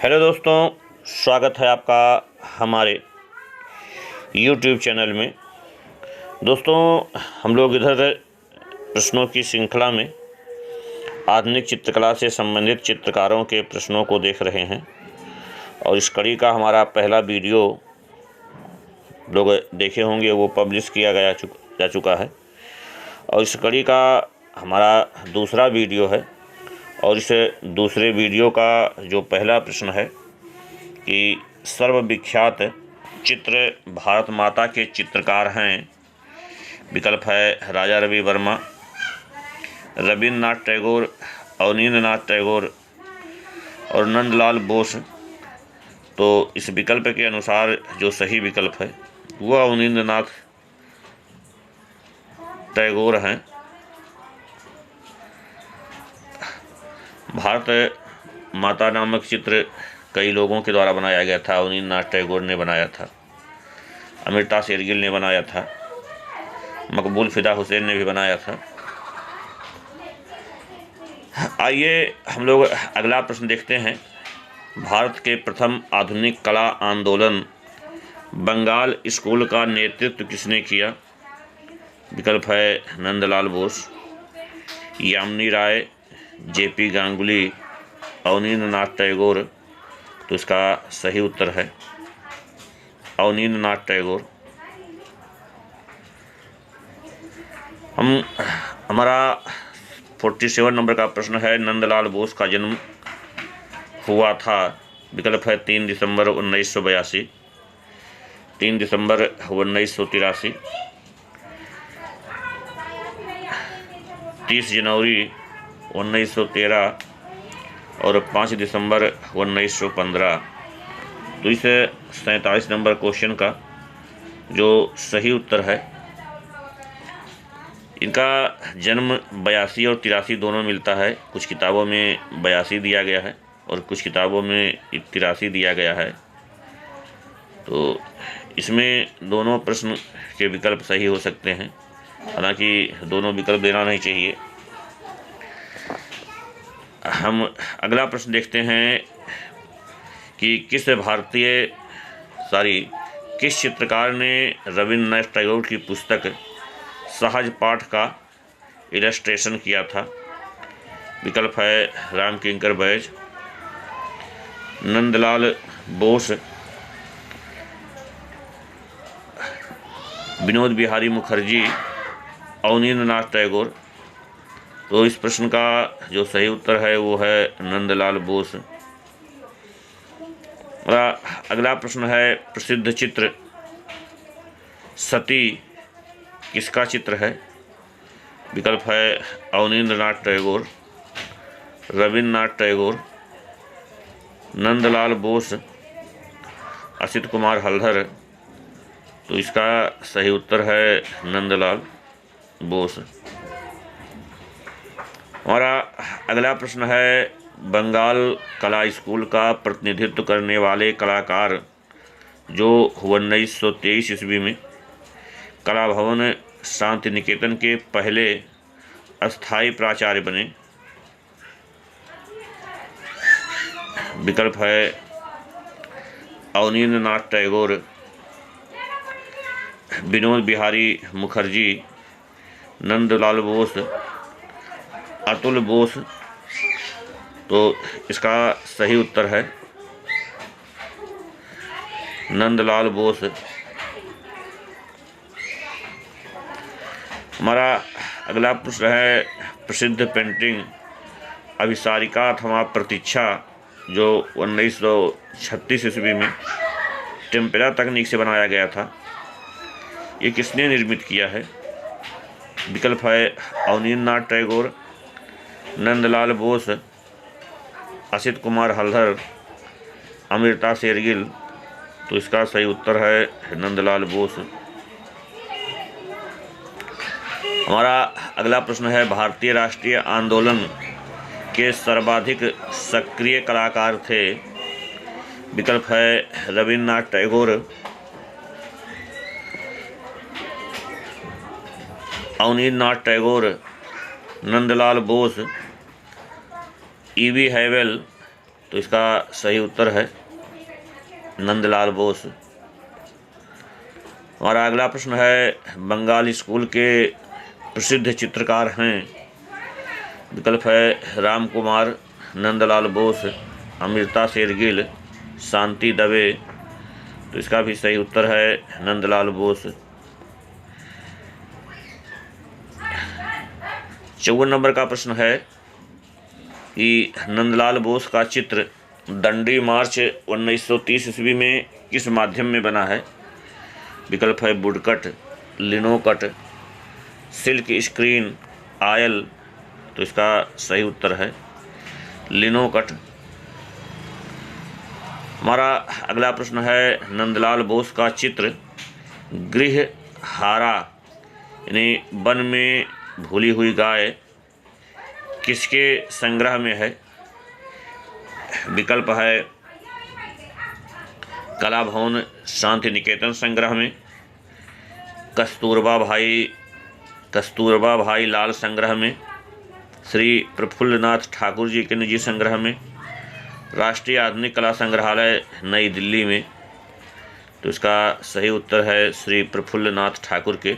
Hello दोस्तों, स्वागत है आपका हमारे YouTube चैनल में। दोस्तों, हम लोग इधर प्रश्नों की श्रृंखला में आधुनिक चित्रकला से संबंधित चित्रकारों के प्रश्नों को देख रहे हैं और इस कड़ी का हमारा पहला वीडियो लोग देखे होंगे, वो पब्लिश किया जा चुका है और इस कड़ी का हमारा दूसरा वीडियो है। और इस दूसरे वीडियो का जो पहला प्रश्न है कि सर्वविख्यात चित्र भारत माता के चित्रकार हैं। विकल्प है राजा रवि वर्मा, रविन्द्रनाथ टैगोर, अवनींद्रनाथ टैगोर और नंदलाल बोस। तो इस विकल्प के अनुसार जो सही विकल्प है वह अवनींद्रनाथ टैगोर हैं। भारत माता नामक चित्र कई लोगों के द्वारा बनाया गया था। अवनींद्रनाथ टैगोर ने बनाया था, अमृता शेरगिल ने बनाया था, मकबूल फिदा हुसैन ने भी बनाया था। आइए हम लोग अगला प्रश्न देखते हैं। भारत के प्रथम आधुनिक कला आंदोलन बंगाल स्कूल का नेतृत्व किसने किया? विकल्प है नंदलाल बोस, यामिनी राय, जेपी गांगुली, अवनींद्रनाथ टैगोर। तो इसका सही उत्तर है अवनींद्रनाथ टैगोर। हमारा 47 नंबर का प्रश्न है, नंदलाल बोस का जन्म हुआ था। विकल्प है 3 दिसंबर 1982, 3 दिसंबर 1983, 30 जनवरी 1913 और 5 दिसंबर 1915। तो इस 47 नंबर क्वेश्चन का जो सही उत्तर है, इनका जन्म 82 और 83 दोनों मिलता है। कुछ किताबों में 82 दिया गया है और कुछ किताबों में 83 दिया गया है। तो इसमें दोनों प्रश्न के विकल्प सही हो सकते हैं, हालांकि दोनों विकल्प देना नहीं चाहिए। हम अगला प्रश्न देखते हैं कि किस चित्रकार ने रविन्द्रनाथ टैगोर की पुस्तक सहज पाठ का इलस्ट्रेशन किया था? विकल्प है रामकिंकर बैज, नंदलाल बोस, विनोद बिहारी मुखर्जी, अवनींद्रनाथ टैगोर। तो इस प्रश्न का जो सही उत्तर है वो है नंदलाल बोस। अगला प्रश्न है, प्रसिद्ध चित्र सती किसका चित्र है? विकल्प है अवनींद्रनाथ टैगोर, रविन्द्रनाथ टैगोर, नंदलाल बोस, असित कुमार हलधर। तो इसका सही उत्तर है नंदलाल बोस। हमारा अगला प्रश्न है, बंगाल कला स्कूल का प्रतिनिधित्व करने वाले कलाकार जो 1923 ईस्वी में कला भवन शांति निकेतन के पहले अस्थायी प्राचार्य बने। विकल्प है अवनींद्रनाथ टैगोर, विनोद बिहारी मुखर्जी, नंदलाल बोस, अतुल बोस। तो इसका सही उत्तर है नंदलाल बोस। हमारा अगला प्रश्न है, प्रसिद्ध पेंटिंग अभिसारिका अथवा प्रतीक्षा जो 1936 ईस्वी में टेम्पेरा तकनीक से बनाया गया था, ये किसने निर्मित किया है? विकल्प है अवनींद्रनाथ टैगोर, नंदलाल बोस, असित कुमार हलधर, अमृता शेरगिल। तो इसका सही उत्तर है नंदलाल बोस। हमारा अगला प्रश्न है, भारतीय राष्ट्रीय आंदोलन के सर्वाधिक सक्रिय कलाकार थे? विकल्प है रविन्द्रनाथ टैगोर, अवनींद्रनाथ टैगोर, नंदलाल बोस, ईवी हैवेल। तो इसका सही उत्तर है नंदलाल बोस। हमारा अगला प्रश्न है, बंगाल स्कूल के प्रसिद्ध चित्रकार हैं। विकल्प है राम कुमार, नंदलाल बोस, अमृता शेरगिल, शांति दवे। तो इसका भी सही उत्तर है नंदलाल बोस। 54 नंबर का प्रश्न है कि नंदलाल बोस का चित्र दंडी मार्च 1930 ईस्वी में किस माध्यम में बना है। विकल्प है woodcut, linocut, silk screen, oil. तो इसका सही उत्तर है लिनोकट। हमारा अगला प्रश्न है, नंदलाल बोस का चित्र गृहहारा यानी वन में भूली हुई गाय किसके संग्रह में है। विकल्प है कला भवन शांति निकेतन संग्रह में, कस्तूरबा भाई लाल संग्रह में, श्री प्रफुल्लनाथ ठाकुर जी के निजी संग्रह में, राष्ट्रीय आधुनिक कला संग्रहालय नई दिल्ली में। तो इसका सही उत्तर है श्री प्रफुल्लनाथ ठाकुर के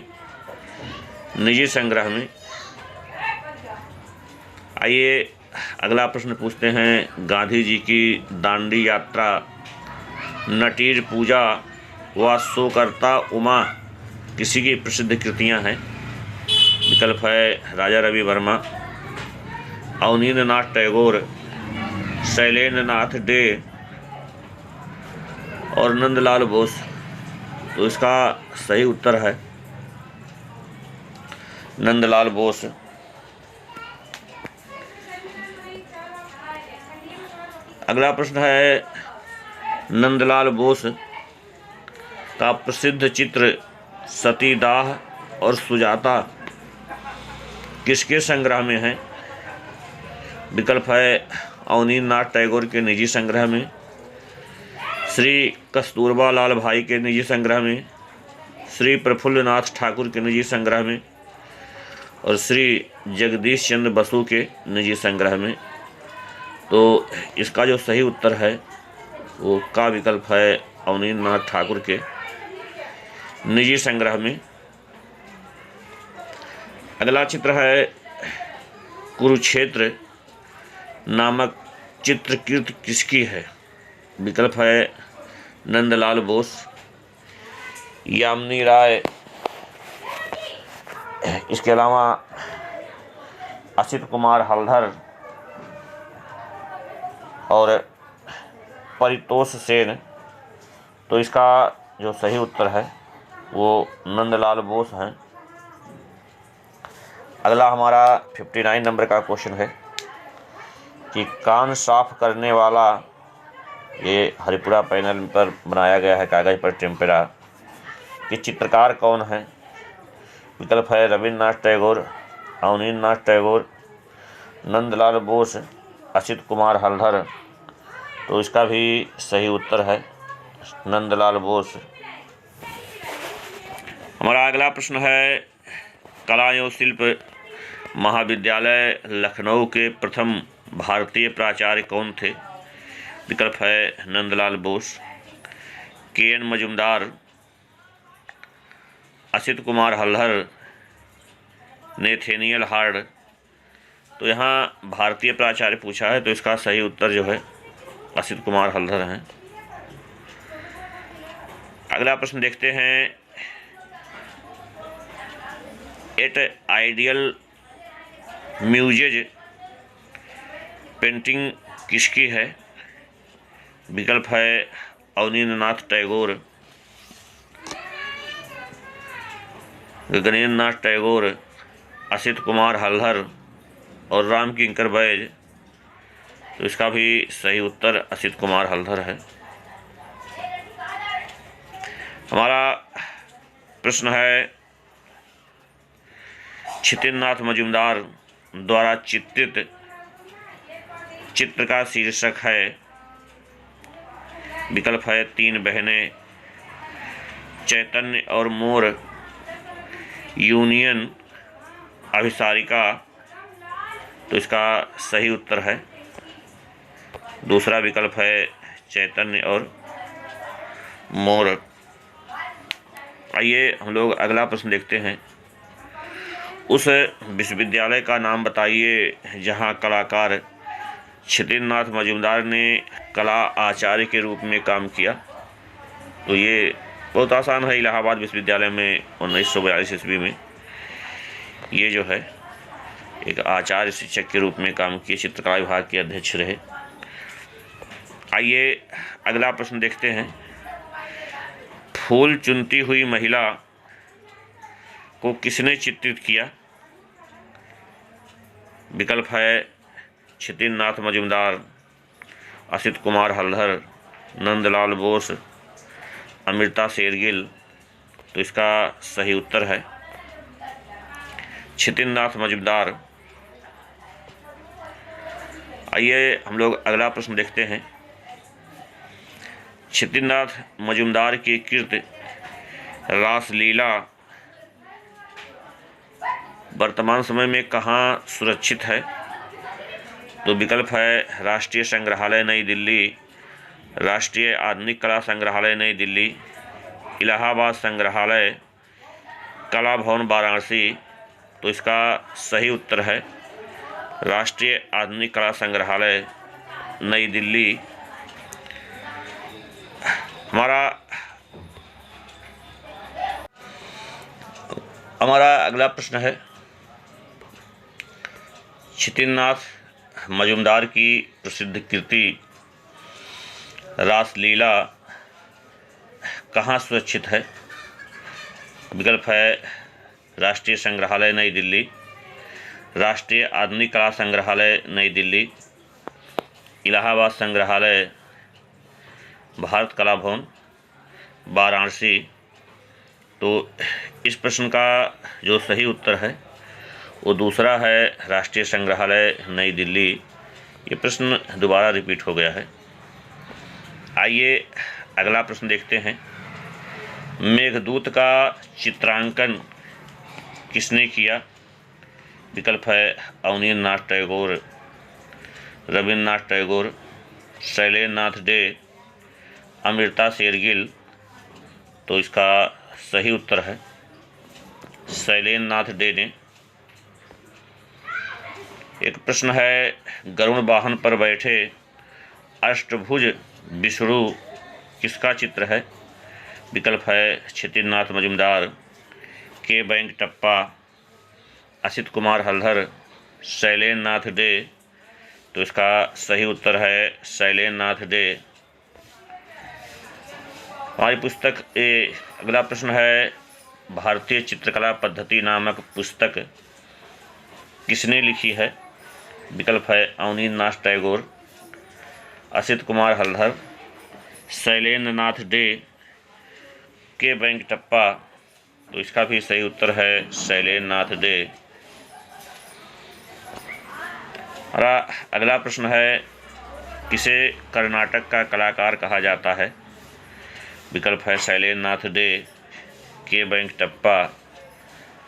निजी संग्रह में। आइए अगला प्रश्न पूछते हैं, गांधी जी की दांडी यात्रा, नटीर पूजा व शोकर्ता उमा किसी की प्रसिद्ध कृतियां हैं। विकल्प है राजा रवि वर्मा, अवनींद्र नाथ टैगोर, शैलेंद्र नाथ डे और नंदलाल बोस। तो इसका सही उत्तर है नंदलाल बोस। अगला प्रश्न है, नंदलाल बोस का प्रसिद्ध चित्र सतीदाह और सुजाता किसके संग्रह में है। विकल्प है अवनींद्र नाथ टैगोर के निजी संग्रह में, श्री कस्तूरबा लाल भाई के निजी संग्रह में, श्री प्रफुल्लनाथ ठाकुर के निजी संग्रह में और श्री जगदीश चंद्र बसु के निजी संग्रह में। तो इसका जो सही उत्तर है वो का विकल्प है अवनींद्र नाथ ठाकुर के निजी संग्रह में। अगला चित्र है, कुरुक्षेत्र नामक चित्रकृत किसकी है। विकल्प है नंदलाल बोस, यामिनी राय, इसके अलावा असित कुमार हलधर और परितोष सेन। तो इसका जो सही उत्तर है वो नंदलाल बोस हैं। अगला हमारा 59 नंबर का क्वेश्चन है कि कान साफ करने वाला, ये हरिपुरा पैनल पर बनाया गया है कागज़ पर टेम्पेरा, कि चित्रकार कौन है। विकल्प है रविन्द्रनाथ टैगोर, अवनींद्र नाथ टैगोर, नंदलाल बोस, असित कुमार हलधर। तो इसका भी सही उत्तर है नंदलाल बोस। हमारा अगला प्रश्न है, कला एवं शिल्प महाविद्यालय लखनऊ के प्रथम भारतीय प्राचार्य कौन थे। विकल्प है नंदलाल बोस, के.एन. मजुमदार, असित कुमार हलधर, नेथेनियल हार्ड। तो यहाँ भारतीय प्राचार्य पूछा है, तो इसका सही उत्तर जो है असित कुमार हलधर हैं। अगला प्रश्न देखते हैं, एट आइडियल म्यूजेज पेंटिंग किसकी है। विकल्प है अवनींद्र नाथ टैगोर, गगनेन्द्र नाथ टैगोर, असित कुमार हलधर और राम किंकर बैज। तो इसका भी सही उत्तर असित कुमार हलधर है। हमारा प्रश्न है, छितिननाथ मजुमदार द्वारा चित्रित चित्र का शीर्षक है। विकल्प है तीन बहनें, चैतन्य और मोर, यूनियन, अभिसारिका। तो इसका सही उत्तर है दूसरा विकल्प है चैतन्य और मोर। आइए हम लोग अगला प्रश्न देखते हैं। उस विश्वविद्यालय का नाम बताइए जहां कलाकार क्षितिज मजूमदार ने कला आचार्य के रूप में काम किया। तो ये बहुत आसान है। इलाहाबाद विश्वविद्यालय में 1942 ईस्वी में ये जो है एक आचार्य शिक्षक के रूप में काम किए, चित्रकला विभाग के अध्यक्ष रहे। आइए अगला प्रश्न देखते हैं। फूल चुनती हुई महिला को किसने चित्रित किया? विकल्प है क्षितिज मजूमदार, असित कुमार हल्दर, नंदलाल बोस, अमृता शेरगिल। तो इसका सही उत्तर है क्षितिज मजूमदार। आइए हम लोग अगला प्रश्न देखते हैं। क्षितिज मजूमदार की कृत रासलीला वर्तमान समय में कहाँ सुरक्षित है? तो विकल्प है राष्ट्रीय संग्रहालय नई दिल्ली, राष्ट्रीय आधुनिक कला संग्रहालय नई दिल्ली, इलाहाबाद संग्रहालय, कला भवन वाराणसी। तो इसका सही उत्तर है राष्ट्रीय आधुनिक कला संग्रहालय नई दिल्ली। हमारा अगला प्रश्न है। क्षितिज मजूमदार की प्रसिद्ध कृति रासलीला कहाँ सुरक्षित है? विकल्प है राष्ट्रीय संग्रहालय नई दिल्ली, राष्ट्रीय आधुनिक कला संग्रहालय नई दिल्ली, इलाहाबाद संग्रहालय, भारत कला भवन वाराणसी। तो इस प्रश्न का जो सही उत्तर है वो दूसरा है राष्ट्रीय संग्रहालय नई दिल्ली। ये प्रश्न दोबारा रिपीट हो गया है। आइए अगला प्रश्न देखते हैं। मेघदूत का चित्रांकन किसने किया? विकल्प है अवनींद्रनाथ टैगोर, रविन्द्रनाथ टैगोर, शैलेंद्रनाथ डे, अमृता शेरगिल। तो इसका सही उत्तर है शैलेंद्रनाथ डे ने। एक प्रश्न है। गरुड़ वाहन पर बैठे अष्टभुज विष्णु किसका चित्र है? विकल्प है क्षितिज मजूमदार, के वेंकटप्पा, असित कुमार हल्दर, शैलेंद्रनाथ डे। तो इसका सही उत्तर है शैलेंद्रनाथ डे। हमारी पुस्तक अगला प्रश्न है। भारतीय चित्रकला पद्धति नामक पुस्तक किसने लिखी है? विकल्प है अवनींद्रनाथ टैगोर, असित कुमार हल्दर, शैलेंद्रनाथ डे, के वेंकटप्पा। तो इसका भी सही उत्तर है शैलेंद्रनाथ डे। हमारा अगला प्रश्न है। किसे कर्नाटक का कलाकार कहा जाता है? विकल्प है शैलेंद्रनाथ डे, के वेंकटप्पा,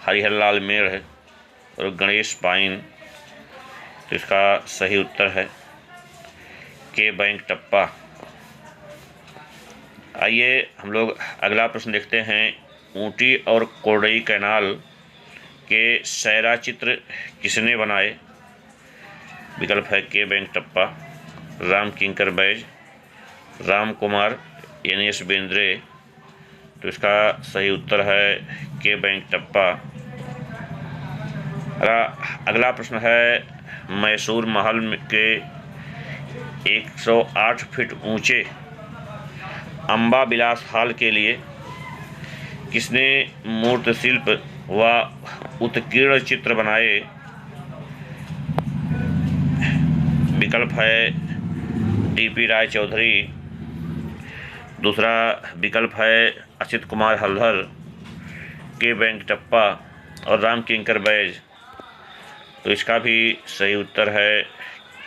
हरिहरलाल मेढ़ और गणेश पाइन। तो इसका सही उत्तर है के वेंकटप्पा। आइए हम लोग अगला प्रश्न देखते हैं। ऊटी और कोडई कैनाल के सैरा चित्र किसने बनाए? विकल्प है के वेंकटप्पा, राम किंकर बैज, राम कुमार, एन.एस. बेंद्रे। तो इसका सही उत्तर है के वेंकटप्पा। अगला प्रश्न है। मैसूर महल के 108 फीट ऊंचे अम्बा विलास हॉल के लिए किसने मूर्त शिल्प व उत्कीर्ण चित्र बनाए? विकल्प है टी.पी. राय चौधरी, दूसरा विकल्प है असित कुमार हल्दर, के वेंकटप्पा और राम किंकर बैज। तो इसका भी सही उत्तर है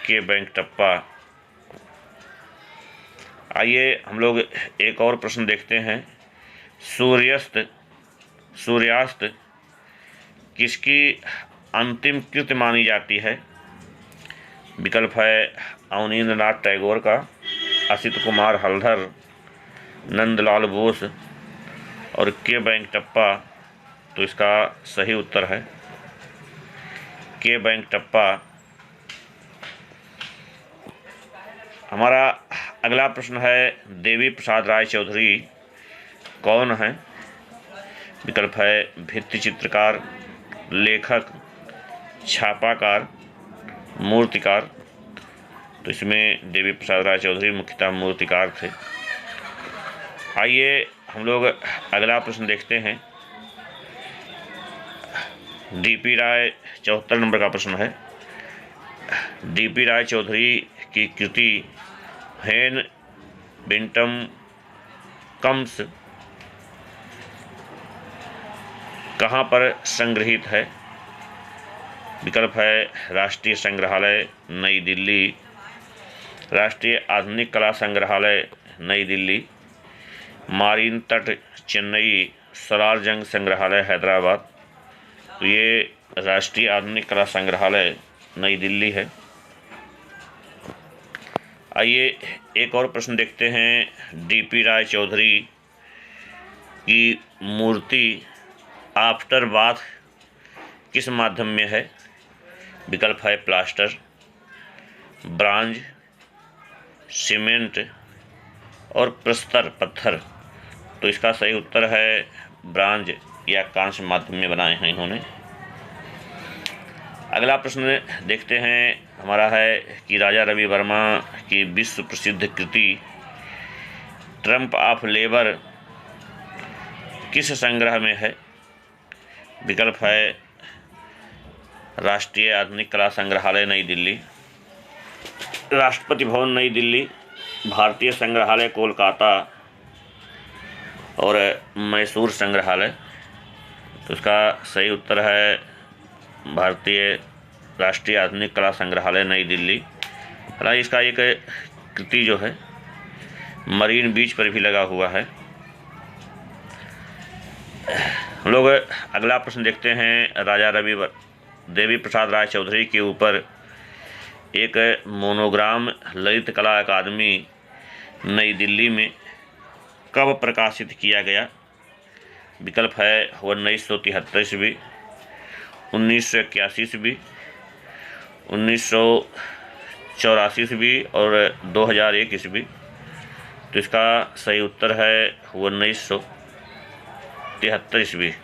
के वेंकटप्पा। आइए हम लोग एक और प्रश्न देखते हैं। सूर्यास्त किसकी अंतिम कृति मानी जाती है? विकल्प है अवनींद्रनाथ टैगोर का, असित कुमार हलधर, नंदलाल बोस और के वेंकटप्पा। तो इसका सही उत्तर है के वेंकटप्पा। हमारा अगला प्रश्न है, देवी प्रसाद राय चौधरी कौन है? विकल्प है भित्ति चित्रकार, लेखक, छापाकार, मूर्तिकार। तो इसमें देवी प्रसाद राय चौधरी मुख्यतः मूर्तिकार थे। आइए हम लोग अगला प्रश्न देखते हैं। डीपी राय 74 नंबर का प्रश्न है। डीपी राय चौधरी की कृति हेन बिंटम कम्स कहाँ पर संग्रहित है? विकल्प है राष्ट्रीय संग्रहालय नई दिल्ली, राष्ट्रीय आधुनिक कला संग्रहालय नई दिल्ली, मारीन तट चेन्नई, सलार जंग संग्रहालय हैदराबाद। तो ये राष्ट्रीय आधुनिक कला संग्रहालय नई दिल्ली है। आइए एक और प्रश्न देखते हैं। डीपी राय चौधरी की मूर्ति आफ्टर बाथ किस माध्यम में है? विकल्प है प्लास्टर, ब्रांज, सीमेंट और प्रस्तर पत्थर। तो इसका सही उत्तर है ब्रांज या कांस्य माध्यम में बनाए हैं इन्होंने। अगला प्रश्न देखते हैं हमारा है कि राजा रवि वर्मा की विश्व प्रसिद्ध कृति ट्रम्प ऑफ लेबर किस संग्रह में है? विकल्प है राष्ट्रीय आधुनिक कला संग्रहालय नई दिल्ली, राष्ट्रपति भवन नई दिल्ली, भारतीय संग्रहालय कोलकाता और मैसूर संग्रहालय। तो इसका सही उत्तर है भारतीय राष्ट्रीय आधुनिक कला संग्रहालय नई दिल्ली। हालांकि इसका एक कृति जो है मरीन बीच पर भी लगा हुआ है। हम लोग अगला प्रश्न देखते हैं। राजा देवी प्रसाद राय चौधरी के ऊपर एक मोनोग्राम ललित कला अकादमी नई दिल्ली में कब प्रकाशित किया गया? विकल्प है 1973 ईस्वी, 1981 ईस्वी, 1984 ईस्वी और 2001 ईस्वी। तो इसका सही उत्तर है 1973 ईस्वी।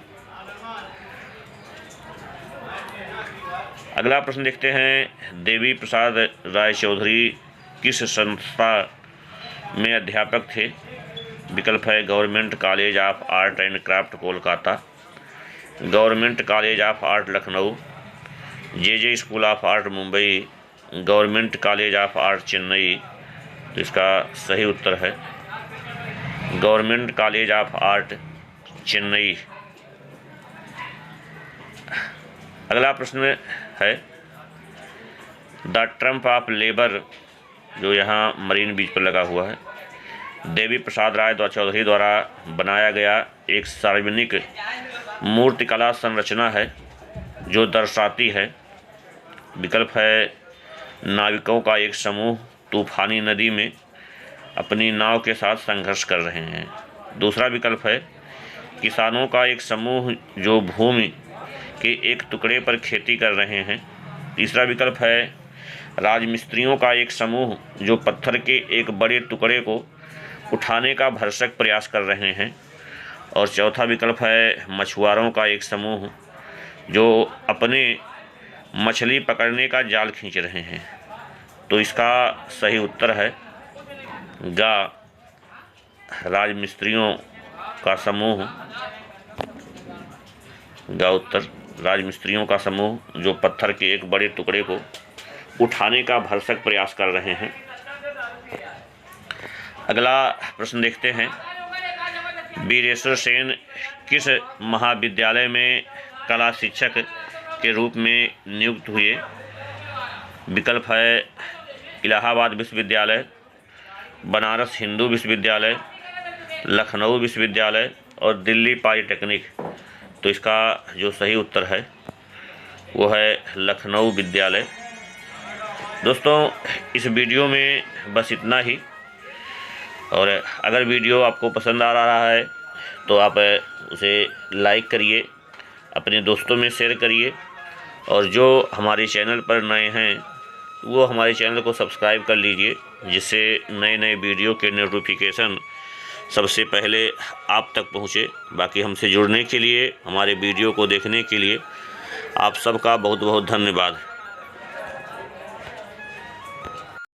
अगला प्रश्न देखते हैं। देवी प्रसाद राय चौधरी किस संस्था में अध्यापक थे? विकल्प है government college of art and craft Kolkata, government college of art Lucknow, J school of art Mumbai, government college of art Chennai. तो इसका सही उत्तर है government college of art Chennai. अगला प्रश्न है द ट्रम्प ऑफ लेबर, जो यहाँ मरीन बीच पर लगा हुआ है, देवी प्रसाद राय चौधरी द्वारा बनाया गया एक सार्वजनिक मूर्तिकला संरचना है जो दर्शाती है। विकल्प है नाविकों का एक समूह तूफानी नदी में अपनी नाव के साथ संघर्ष कर रहे हैं। दूसरा विकल्प है किसानों का एक समूह जो भूमि के एक टुकड़े पर खेती कर रहे हैं। तीसरा विकल्प है राजमिस्त्रियों का एक समूह जो पत्थर के एक बड़े टुकड़े को उठाने का भरसक प्रयास कर रहे हैं। और चौथा विकल्प है मछुआरों का एक समूह जो अपने मछली पकड़ने का जाल खींच रहे हैं। तो इसका सही उत्तर है गा राजमिस्त्रियों का समूह। गा उत्तर राजमिस्त्रियों का समूह जो पत्थर के एक बड़े टुकड़े को उठाने का भरसक प्रयास कर रहे हैं। अगला प्रश्न देखते हैं। वीरेश्वर सेन किस महाविद्यालय में कला शिक्षक के रूप में नियुक्त हुए? विकल्प है इलाहाबाद विश्वविद्यालय, बनारस हिंदू विश्वविद्यालय, लखनऊ विश्वविद्यालय और दिल्ली पॉलिटेक्निक। तो इसका जो सही उत्तर है वो है लखनऊ दोस्तों इस वीडियो में बस इतना ही। और अगर वीडियो आपको पसंद आ रहा है तो आप उसे लाइक करिए, अपने दोस्तों में शेयर करिए, और जो हमारे चैनल पर नए हैं वो हमारे चैनल को सब्सक्राइब कर लीजिए, जिससे नए नए वीडियो के नोटिफिकेशन सबसे पहले आप तक पहुँचे। बाकी हमसे जुड़ने के लिए, हमारे वीडियो को देखने के लिए आप सबका बहुत बहुत धन्यवाद।